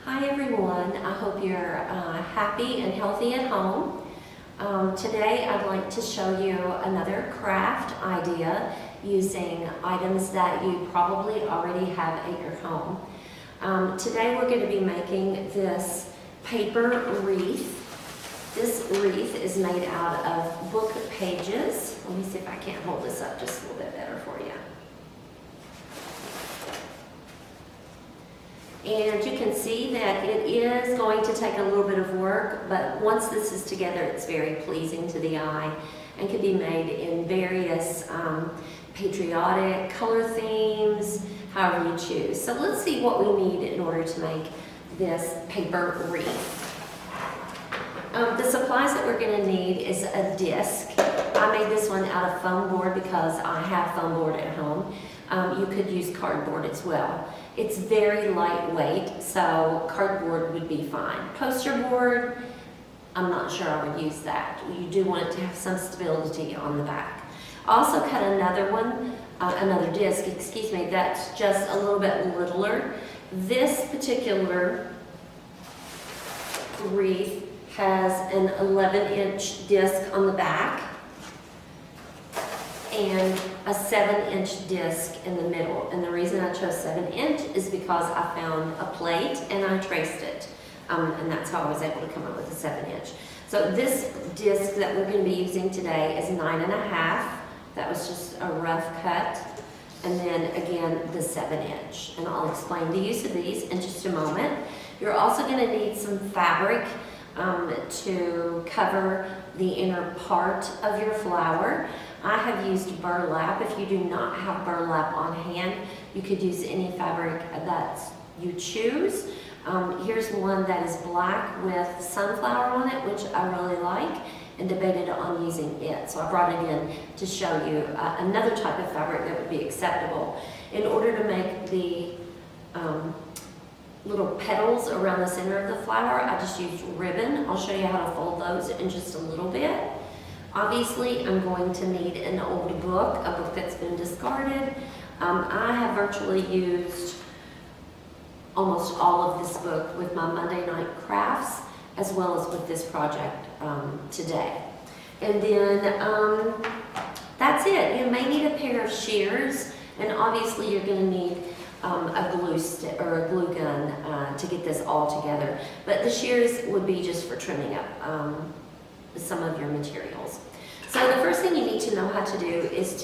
Hi everyone, I hope you're happy and healthy at home. Today I'd like to show you another craft idea using items that you probably already have at your home. Today we're going to be making this paper wreath. This wreath is made out of book pages. Let me see if I can't hold this up just a little bit better for you. And you can see that it is going to take a little bit of work, but once this is together, it's very pleasing to the eye and can be made in various patriotic color themes, however you choose. So let's see what we need in order to make this paper wreath. The supplies that we're going to need is a disc. I made this one out of foam board because I have foam board at home. You could use cardboard as well. It's very lightweight, so cardboard would be fine. Poster board, I'm not sure I would use that. You do want it to have some stability on the back. Also cut another disc, excuse me, that's just a little bit littler. This particular wreath has an 11-inch disc on the back and a 7-inch disc in the middle. And the reason I chose 7-inch is because I found a plate and I traced it. And that's how I was able to come up with a 7-inch. So this disc that we're going to be using today is 9.5. That was just a rough cut. And then again, the 7-inch. And I'll explain the use of these in just a moment. You're also going to need some fabric to cover the inner part of your flower. I have used burlap. If you do not have burlap on hand, you could use any fabric that you choose. Here's one that is black with sunflower on it, which I really like, and debated on using it. So I brought it in to show you another type of fabric that would be acceptable. In order to make the little petals around the center of the flower, I just used ribbon. I'll show you how to fold those in just a little bit. Obviously, I'm going to need an old book, a book that's been discarded. I have virtually used almost all of this book with my Monday night crafts, as well as with this project today. And then that's it. You may need a pair of shears, and obviously you're going to need a glue stick or a glue gun to get this all together. But the shears would be just for trimming up some of your materials. So the first thing you need to know how to do is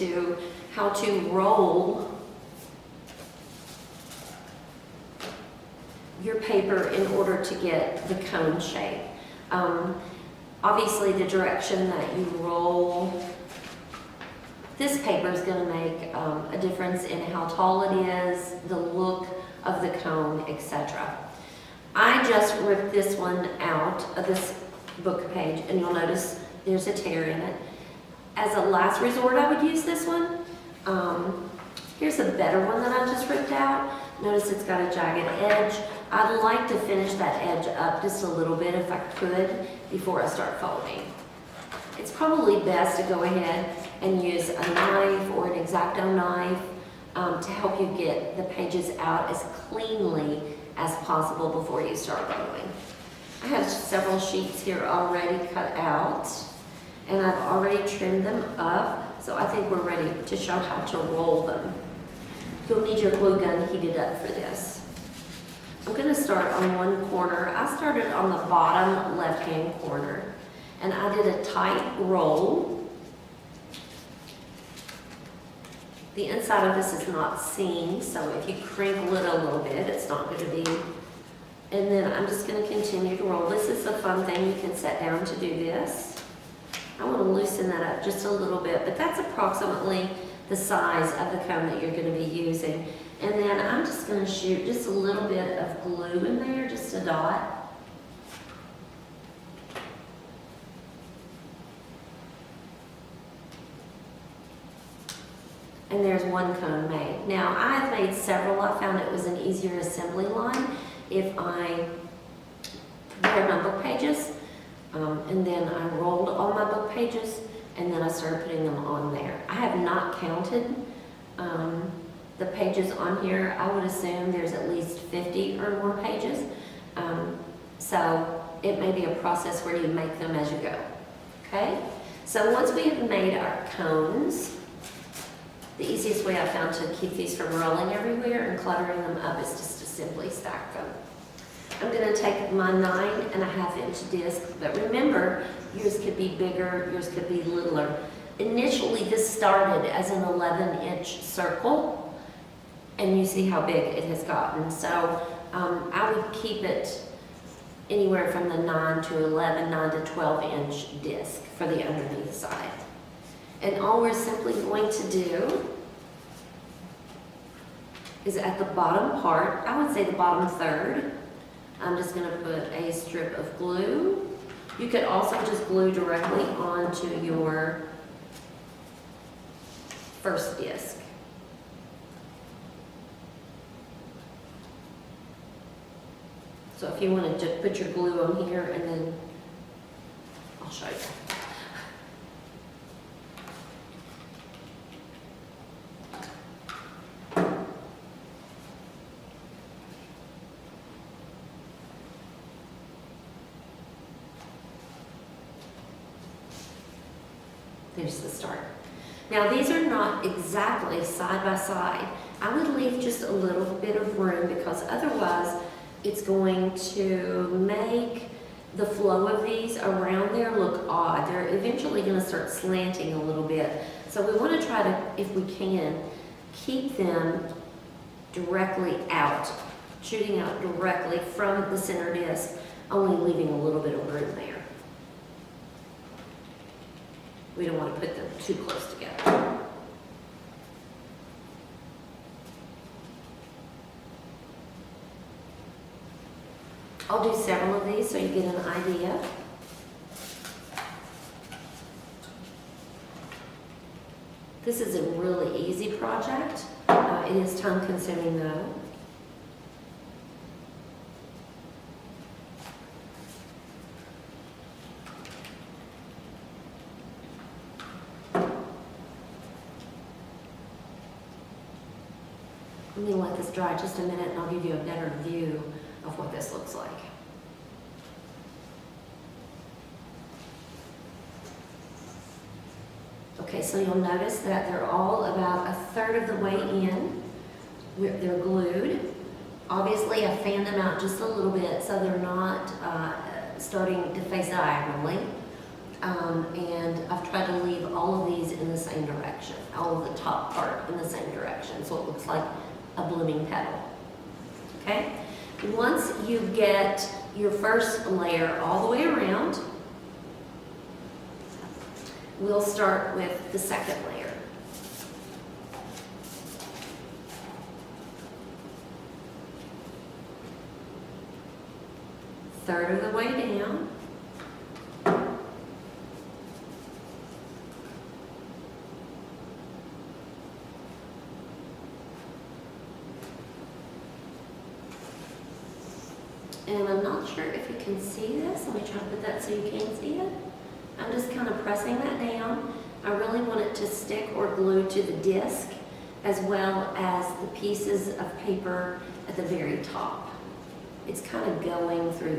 how to roll your paper in order to get the cone shape. Obviously the direction that you roll this paper is going to make a difference in how tall it is, the look of the cone, etc. I just ripped this one out of this book page, and you'll notice there's a tear in it. As a last resort, I would use this one. Here's a better one that I just ripped out. Notice it's got a jagged edge. I'd like to finish that edge up just a little bit if I could before I start folding. It's probably best to go ahead and use a knife or an X-Acto knife to help you get the pages out as cleanly as possible before you start rolling. I have several sheets here already cut out, and I've already trimmed them up, so I think we're ready to show how to roll them. You'll need your glue gun heated up for this. I'm going to start on one corner. I started on the bottom left-hand corner, and I did a tight roll. The inside of this is not seamed, so if you crinkle it a little bit, it's not going to be. And then I'm just going to continue to roll. This is a fun thing. You can sit down to do this. I want to loosen that up just a little bit, but that's approximately the size of the cone that you're going to be using. And then I'm just going to shoot just a little bit of glue in there, just a dot. And there's one cone made. Now, I've made several. I found it was an easier assembly line if I prepared my book pages, and then I rolled all my book pages, and then I started putting them on there. I have not counted the pages on here. I would assume there's at least 50 or more pages. So it may be a process where you make them as you go, okay? So once we have made our cones, the easiest way I found to keep these from rolling everywhere and cluttering them up is just to simply stack them. I'm going to take my 9.5-inch disc, but remember, yours could be bigger, yours could be littler. Initially, this started as an 11-inch circle, and you see how big it has gotten. So I would keep it anywhere from the 9 to 12-inch disc for the underneath side. And all we're simply going to do is at the bottom part, I would say the bottom third, I'm just going to put a strip of glue. You could also just glue directly onto your first disc. So if you want to just put your glue on here, and then I'll show you. There's the start. Now these are not exactly side by side. I would leave just a little bit of room because otherwise it's going to make the flow of these around there look odd. They're eventually going to start slanting a little bit. So we want to try to, if we can, keep them directly out, shooting out directly from the center disc, only leaving a little bit of room there. We don't want to put them too close together. I'll do several of these so you get an idea. This is a really easy project. It is time consuming though. Let me let this dry just a minute and I'll give you a better view of what this looks like. Okay, so you'll notice that they're all about a third of the way in. They're glued. Obviously, I fanned them out just a little bit so they're not starting to face diagonally. And I've tried to leave all of these in the same direction, all of the top part in the same direction, so it looks like a blooming petal. Okay? Once you get your first layer all the way around, we'll start with the second layer. Third of the way down. And I'm not sure if you can see this. Let me try to put that so you can see it. I'm just kind of pressing that down. I really want it to stick or glue to the disc as well as the pieces of paper at the very top. It's kind of going through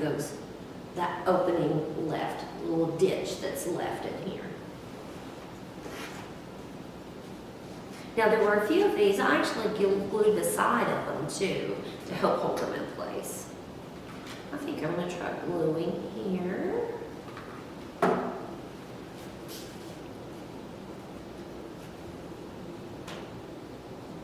that opening left, little ditch that's left in here. Now there were a few of these, I actually glued the side of them too to help hold them in place. I think I'm going to try gluing here.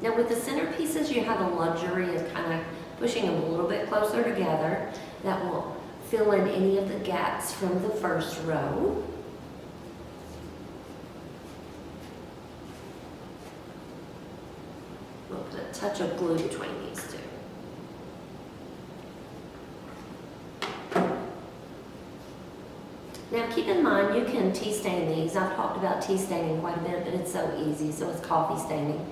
Now with the center pieces, you have the luxury of kind of pushing them a little bit closer together. That will fill in any of the gaps from the first row. We'll put a touch of glue between these two. Now keep in mind you can tea stain these. I've talked about tea staining quite a bit, but it's so easy, so it's coffee staining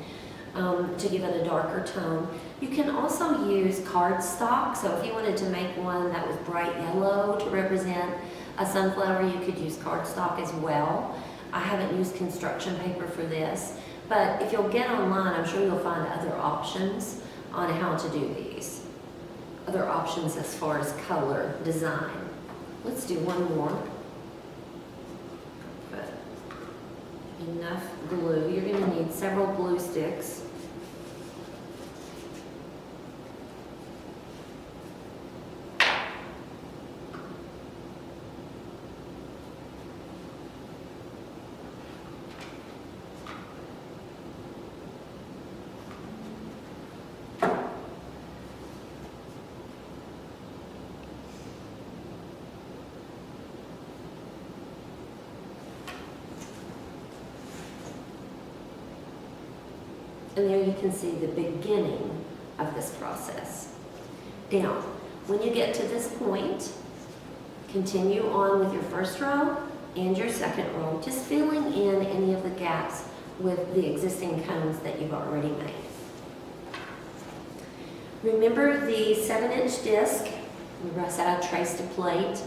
to give it a darker tone. You can also use cardstock, so if you wanted to make one that was bright yellow to represent a sunflower, you could use cardstock as well. I haven't used construction paper for this, but if you'll get online, I'm sure you'll find other options on how to do these. other options as far as color design. Let's do one more. Put enough glue. You're going to need several glue sticks. And there you can see the beginning of this process. Now, when you get to this point, continue on with your first row and your second row, just filling in any of the gaps with the existing cones that you've already made. Remember the 7-inch disc? Remember I said I traced a plate.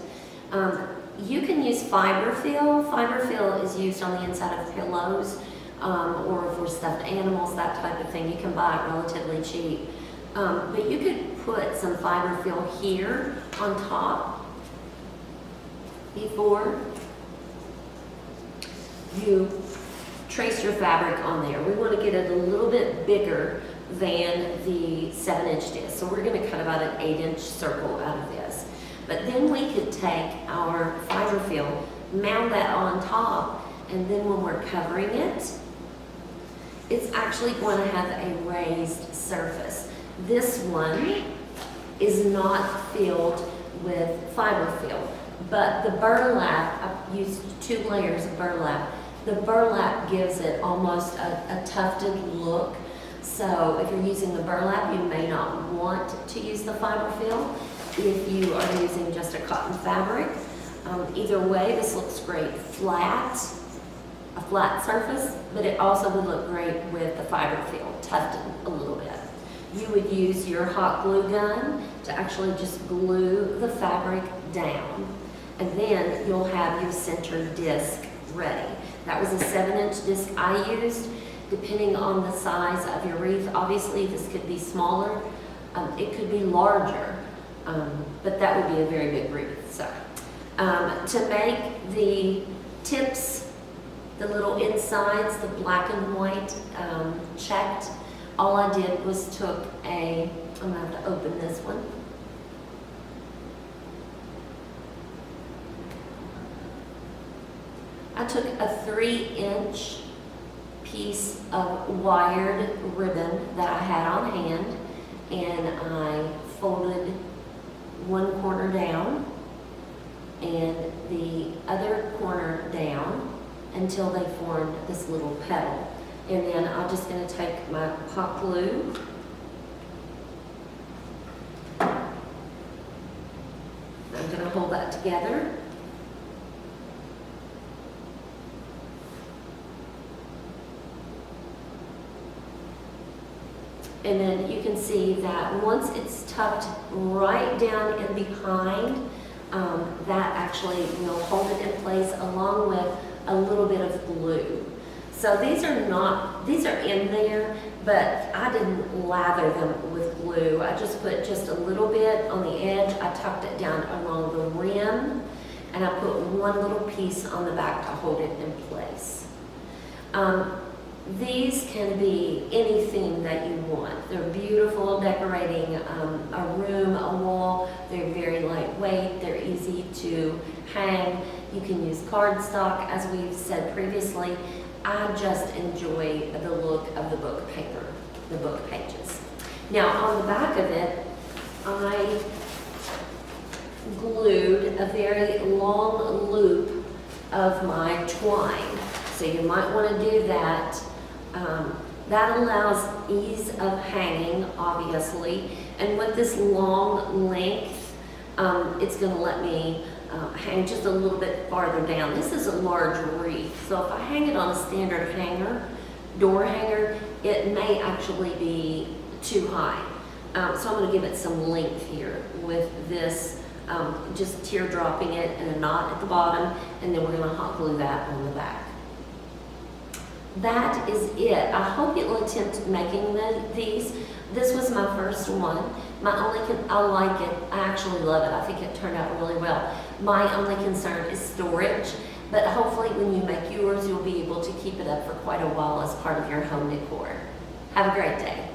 You can use fiber fill. Fiber fill is used on the inside of pillows, or for stuffed animals, that type of thing. You can buy it relatively cheap. But you could put some fiber fill here on top before you trace your fabric on there. We want to get it a little bit bigger than the 7-inch disc. So we're going to cut about an 8-inch circle out of this. But then we could take our fiber fill, mount that on top, and then when we're covering it, it's actually going to have a raised surface. This one is not filled with fiber fill, but the burlap, I've used 2 layers of burlap. The burlap gives it almost a tufted look. So if you're using the burlap, you may not want to use the fiber fill if you are using just a cotton fabric. Either way, this looks great flat, a flat surface, but it also would look great with the fiber fill, tufted a little bit. You would use your hot glue gun to actually just glue the fabric down, and then you'll have your center disc ready. That was a 7-inch disc I used. Depending on the size of your wreath, obviously this could be smaller, it could be larger, but that would be a very big wreath. So to make the tips, the little insides, the black and white checked, all I did was took I'm gonna have to open this one. I took a 3-inch piece of wired ribbon that I had on hand, and I folded one corner down and the other corner down until they formed this little petal. And then I'm just going to take my hot glue I'm going to hold that together. And then you can see that once it's tucked right down in behind, that actually will hold it in place along with a little bit of glue. So these are in there, but I didn't lather them with glue. I just put just a little bit on the edge. I tucked it down along the rim, and I put one little piece on the back to hold it in place. These can be anything that you want. They're beautiful, decorating a room, a wall. They're very lightweight. They're easy to hang. You can use cardstock, as we've said previously. I just enjoy the look of the book paper, the book pages. Now, on the back of it, I glued a very long loop of my twine. So you might want to do that. That allows ease of hanging, obviously, and with this long length, it's going to let me hang just a little bit farther down. This is a large wreath, so if I hang it on a standard hanger, door hanger, it may actually be too high. So I'm going to give it some length here with this, just teardropping it and a knot at the bottom, and then we're going to hot glue that on the back. That is it. I hope you'll attempt making these. This was my first one. I like it. I actually love it. I think it turned out really well. My only concern is storage, but hopefully when you make yours, you'll be able to keep it up for quite a while as part of your home decor. Have a great day.